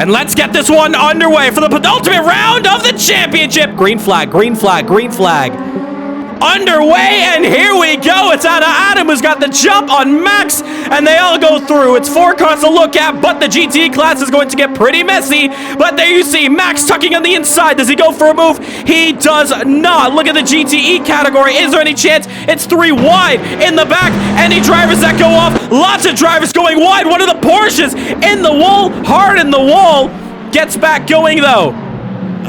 And let's get this one underway for the penultimate round of the championship. Green flag, green flag, green flag. Underway, and here we go. It's Adam who's got the jump on Max, and they all go through. It's 4 cars to look at, but the GTE class is going to get pretty messy. But there you see Max tucking on the inside. Does he go for a move? He does not. Look at the GTE category. Is there any chance? It's 3 wide in the back. Any drivers that go off? Lots of drivers going wide. One of the Porsches in the wall, hard in the wall. Gets back going though.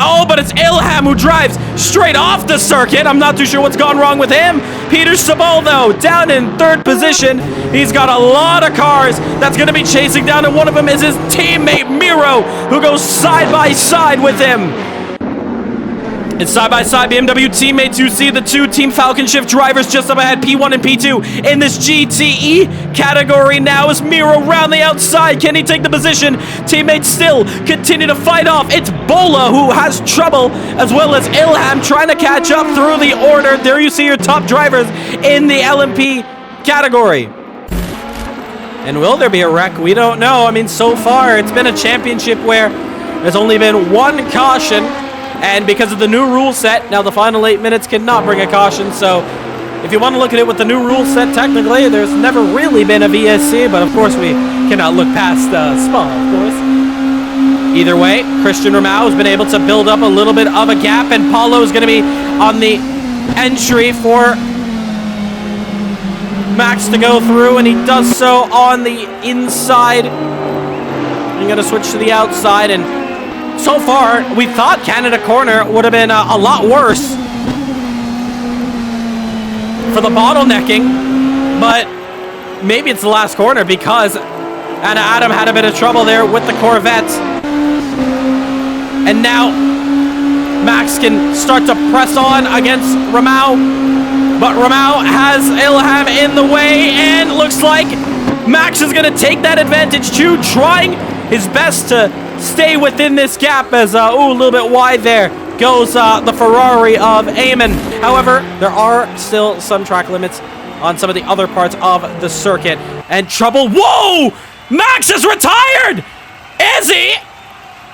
Oh, but it's Ilham who drives straight off the circuit. I'm not too sure what's gone wrong with him. Peter Sabal, though, down in 3rd position. He's got a lot of cars that's going to be chasing down, and one of them is his teammate, Miro, who goes side by side with him. And side-by-side BMW teammates, you see the 2 Team Falcon Shift drivers just up ahead, P1 and P2 in this GTE category now as Miro round the outside. Can he take the position? Teammates still continue to fight off. It's Bola who has trouble, as well as Ilham trying to catch up through the order. There you see your top drivers in the LMP category. And will there be a wreck? We don't know. I mean, so far it's been a championship where there's only been 1 caution. And because of the new rule set, now the final 8 minutes cannot bring a caution. So if you want to look at it with the new rule set, technically, there's never really been a VSC. But of course, we cannot look past Spa, of course. Either way, Christian Romao has been able to build up a little bit of a gap. And Paulo is going to be on the entry for Max to go through. And he does so on the inside. I'm going to switch to the outside. And so far, we thought Canada Corner would have been a lot worse for the bottlenecking, but maybe it's the last corner because Adam had a bit of trouble there with the Corvette. And now Max can start to press on against Romao, but Romao has Ilham in the way, and looks like Max is going to take that advantage too, trying his best to stay within this gap as, a little bit wide there goes the Ferrari of Eamon. However, there are still some track limits on some of the other parts of the circuit. And trouble. Whoa! Max is retired! Is he?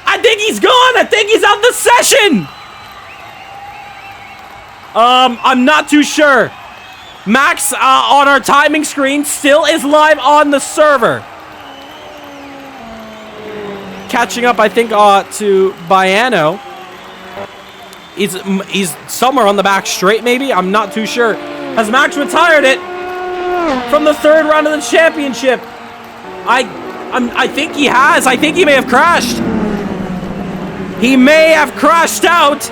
I think he's gone. I think he's out the session. I'm not too sure. Max, on our timing screen, still is live on the server. Catching up, I think, to Baiano. He's somewhere on the back straight, maybe? I'm not too sure. Has Max retired it from the 3rd round of the championship? I think he has. I think he may have crashed. He may have crashed out.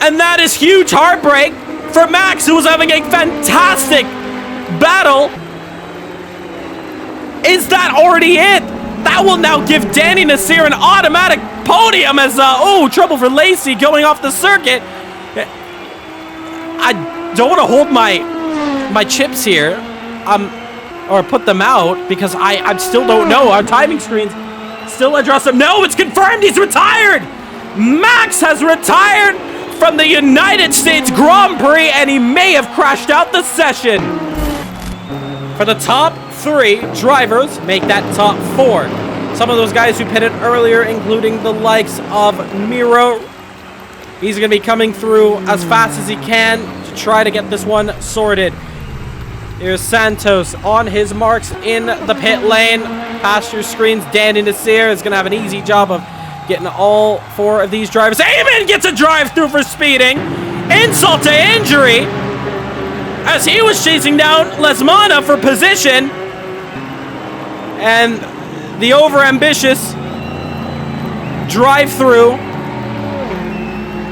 And that is huge heartbreak for Max, who was having a fantastic battle. Is that already it? That will now give Danny Nasir an automatic podium as, trouble for Lacey going off the circuit. I don't want to hold my chips here, or put them out, because I still don't know. Our timing screens still address him. No, it's confirmed he's retired. Max has retired from the United States Grand Prix, and he may have crashed out the session. For the top 3 drivers, make that top 4. Some of those guys who pitted earlier, including the likes of Miro. He's going to be coming through as fast as he can to try to get this one sorted. Here's Santos on his marks in the pit lane. Past your screens, Danny Nasir is going to have an easy job of getting all 4 of these drivers. Eamon gets a drive-through for speeding. Insult to injury, as he was chasing down Lesmana for position. And the overambitious drive-through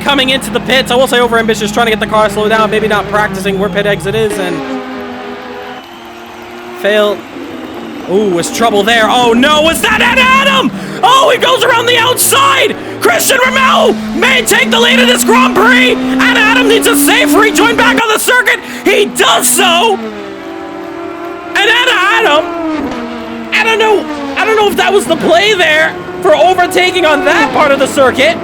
coming into the pits. I will say overambitious, trying to get the car slowed down, maybe not practicing where pit exit is, and fail. Ooh, was trouble there. Oh no, was that Adam? Oh, he goes around the outside. Christian Romao may take the lead in this Grand Prix, and Adam needs a safe rejoin back on the circuit. He does so. And Adam, I don't know if that was the play there for overtaking on that part of the circuit.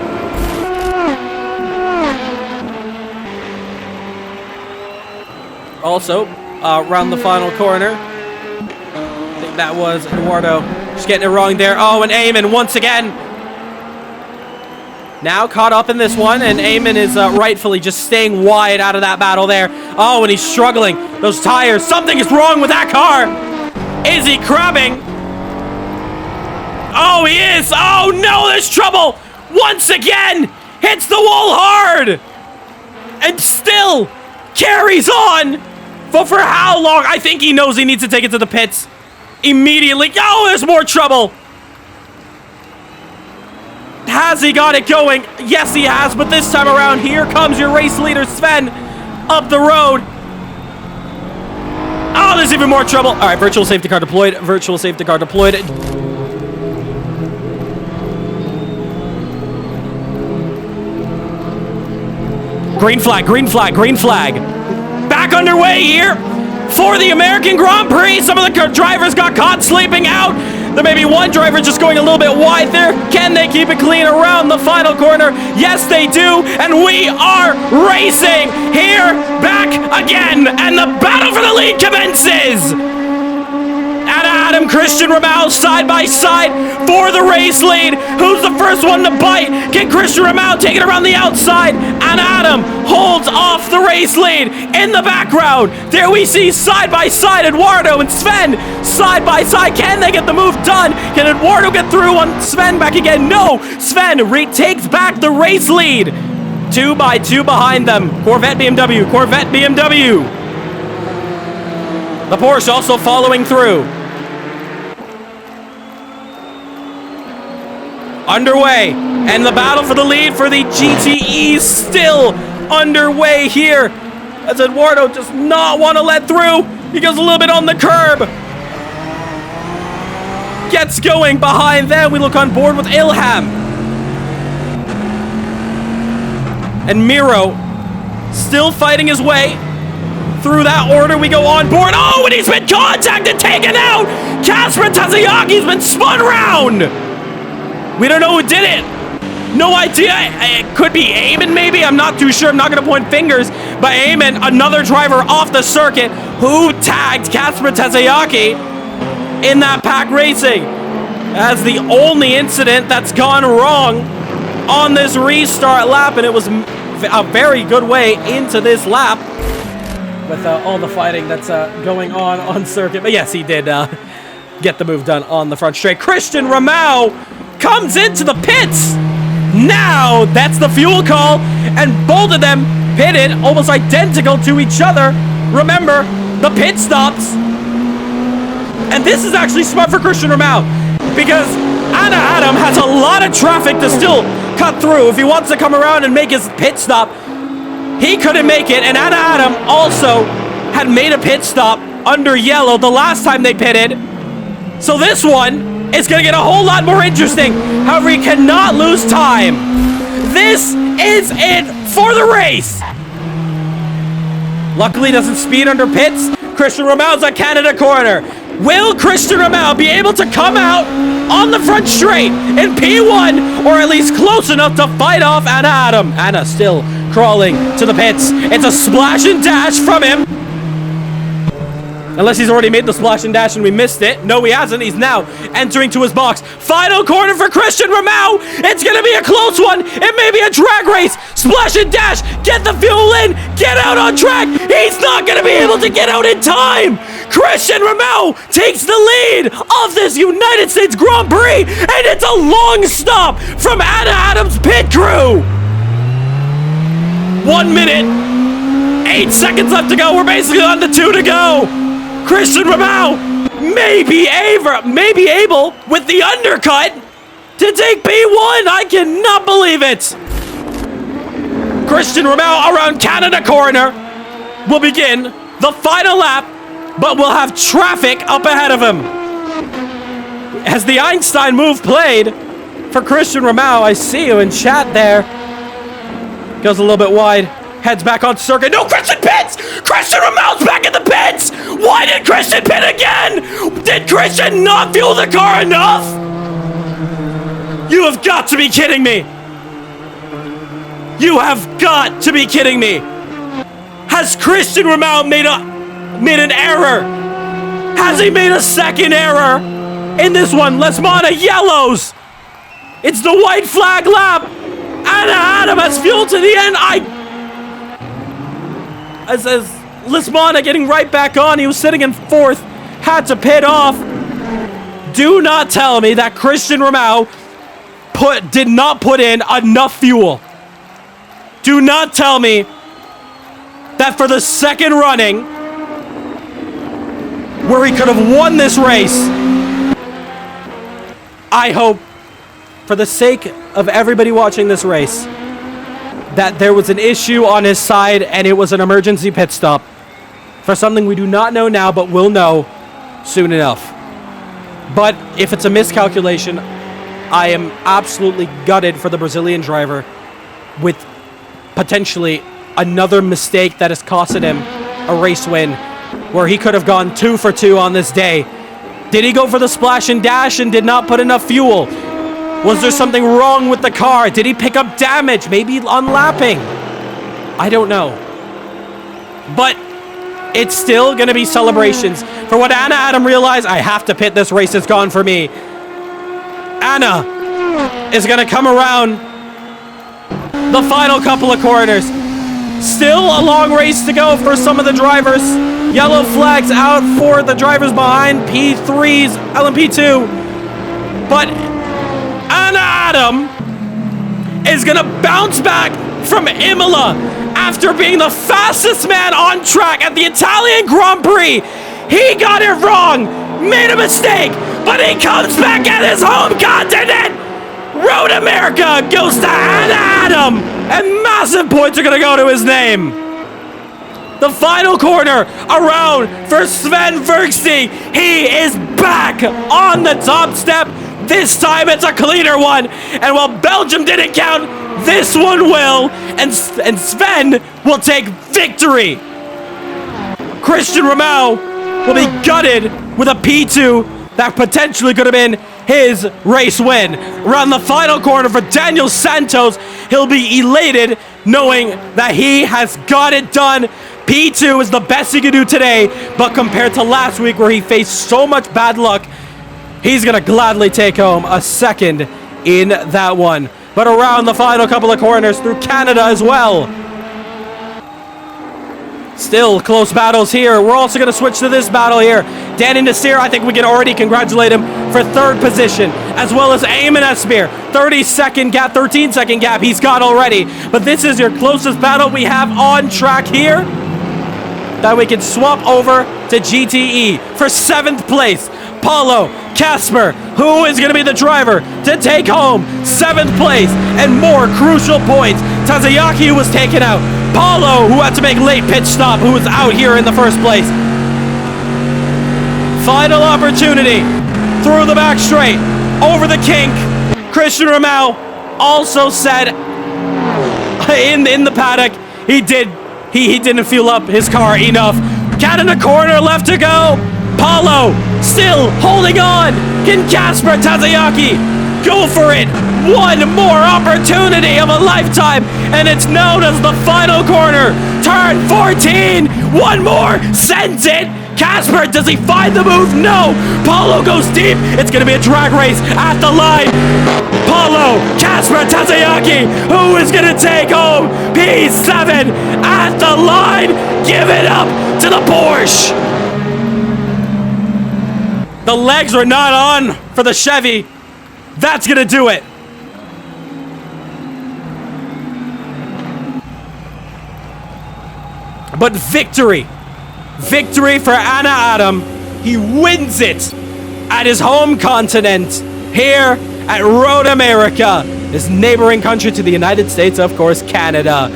Also, around the final corner, I think that was Eduardo just getting it wrong there. Oh, and Eamon once again. Now caught up in this one, and Eamon is rightfully just staying wide out of that battle there. Oh, and he's struggling. Those tires. Something is wrong with that car. Is he crabbing? Oh, he is. Oh, no, there's trouble. Once again, hits the wall hard. And still carries on. But for how long? I think he knows he needs to take it to the pits immediately. Oh, there's more trouble. Has he got it going? Yes, he has. But this time around, here comes your race leader, Sven, up the road. Oh, there's even more trouble. All right, virtual safety car deployed. Virtual safety car deployed. Green flag, green flag, green flag. Back underway here for the American Grand Prix. Some of the drivers got caught sleeping out. There may be one driver just going a little bit wide there. Can they keep it clean around the final corner? Yes, they do. And we are racing here back again. And the battle for the lead commences. Adam, Christian Ramau side by side for the race lead. Who's the first one to bite? Can Christian Ramau take it around the outside? And Adam holds off the race lead. In the background, there we see side by side Eduardo and Sven side by side. Can they get the move done? Can Eduardo get through on Sven back again? No, Sven retakes back the race lead. 2 by 2 behind them. Corvette, BMW, Corvette, BMW. The Porsche also following through. Underway, and the battle for the lead for the GTE still underway here, as Eduardo does not want to let through. He goes a little bit on the curb. Gets going behind them. We look on board with Ilham. And Miro still fighting his way through that order. We go on board. Oh, and he's been contacted, taken out. Kasper Tazayaki's been spun round. We don't know who did it. No idea. It could be Eamon, maybe. I'm not too sure. I'm not going to point fingers. But Eamon, another driver off the circuit, who tagged Kasper Tazayaki in that pack racing. That's the only incident that's gone wrong on this restart lap. And it was a very good way into this lap with all the fighting that's going on circuit. But yes, he did get the move done on the front straight. Christian Ramau comes into the pits. Now that's the fuel call, and both of them pitted almost identical to each other. Remember the pit stops, and this is actually smart for Christian Ramau because Adam has a lot of traffic to still cut through. If he wants to come around and make his pit stop, he couldn't make it. And Adam also had made a pit stop under yellow the last time they pitted, so this one it's going to get a whole lot more interesting. However, he cannot lose time. This is it for the race. Luckily, doesn't speed under pits. Christian Ramau's at Canada corner. Will Christian Ramau be able to come out on the front straight in P1, or at least close enough to fight off Anna Adam? Anna still crawling to the pits. It's a splash and dash from him. Unless he's already made the splash and dash and we missed it. No, he hasn't. He's now entering to his box. Final corner for Christian Ramau. It's going to be a close one. It may be a drag race. Splash and dash. Get the fuel in. Get out on track. He's not going to be able to get out in time. Christian Ramau takes the lead of this United States Grand Prix. And it's a long stop from Anna Adams' pit crew. 1 minute. 8 seconds left to go. We're basically on the 2 to go. Christian Ramau may be able, with the undercut, to take P1. I cannot believe it. Christian Ramau around Canada corner will begin the final lap, but will have traffic up ahead of him. As the Einstein move played for Christian Ramau, I see you in chat there. Goes a little bit wide. Heads back on circuit. No, Christian pits! Christian Ramau's back in the pits! Why did Christian pit again? Did Christian not fuel the car enough? You have got to be kidding me. You have got to be kidding me. Has Christian Ramau made an error? Has he made a second error? in this one. Lesmana yellows. It's the white flag lap. Anna Adam has fuel to the end. As Lesmana getting right back on. He was sitting in 4th. Had to pit off. Do not tell me that Christian Romao did not put in enough fuel. Do not tell me that for the second running, where he could have won this race, I hope, for the sake of everybody watching this race, that there was an issue on his side and it was an emergency pit stop for something we do not know now, but will know soon enough. But if it's a miscalculation, I am absolutely gutted for the Brazilian driver with potentially another mistake that has costed him a race win, where he could have gone 2 for 2 on this day. Did he go for the splash and dash and did not put enough fuel? Was there something wrong with the car? Did he pick up damage? Maybe on lapping? I don't know. But it's still going to be celebrations. For what Anna Adam realized, I have to pit, this race is gone for me. Anna is going to come around the final couple of corners. Still a long race to go for some of the drivers. Yellow flags out for the drivers behind, P3s, LMP2. But Anna Adam is going to bounce back from Imola after being the fastest man on track at the Italian Grand Prix. He got it wrong, made a mistake, but he comes back at his home continent. Road America goes to Anna Adam, and massive points are going to go to his name. The final corner around for Sven Verksty. He is back on the top step. This time it's a cleaner one. And while Belgium didn't count, this one will. And Sven will take victory. Christian Romao will be gutted with a P2 that potentially could have been his race win. Around the final corner for Daniel Santos, he'll be elated knowing that he has got it done. P2 is the best he can do today, but compared to last week where he faced so much bad luck, he's going to gladly take home a second in that one. But around the final couple of corners through Canada as well. Still close battles here. We're also going to switch to this battle here. Danny Nasir, I think we can already congratulate him for 3rd position, as well as Eamon Esmir. 13-second gap he's got already. But this is your closest battle we have on track here that we can swap over to GTE for 7th place. Paulo Casper, who is going to be the driver to take home 7th place and more crucial points. Tazayaki, who was taken out. Paulo, who had to make late pit stop, who was out here in the first place. Final opportunity through the back straight, over the kink. Christian Romao also said in the paddock he didn't fuel up his car enough. Cat in the corner, left to go. Paulo still holding on. Can Casper Tazayaki go for it? One more opportunity of a lifetime, and it's known as the final corner. Turn 14. One more. Sends it. Casper, does he find the move? No. Paulo goes deep. It's going to be a drag race at the line. Paulo, Casper Tazayaki, who is going to take home P7 at the line. Give it up to the Porsche. The legs are not on for the Chevy. That's going to do it. But victory. Victory for Anna Adam. He wins it at his home continent here at Road America, his neighboring country to the United States, of course, Canada.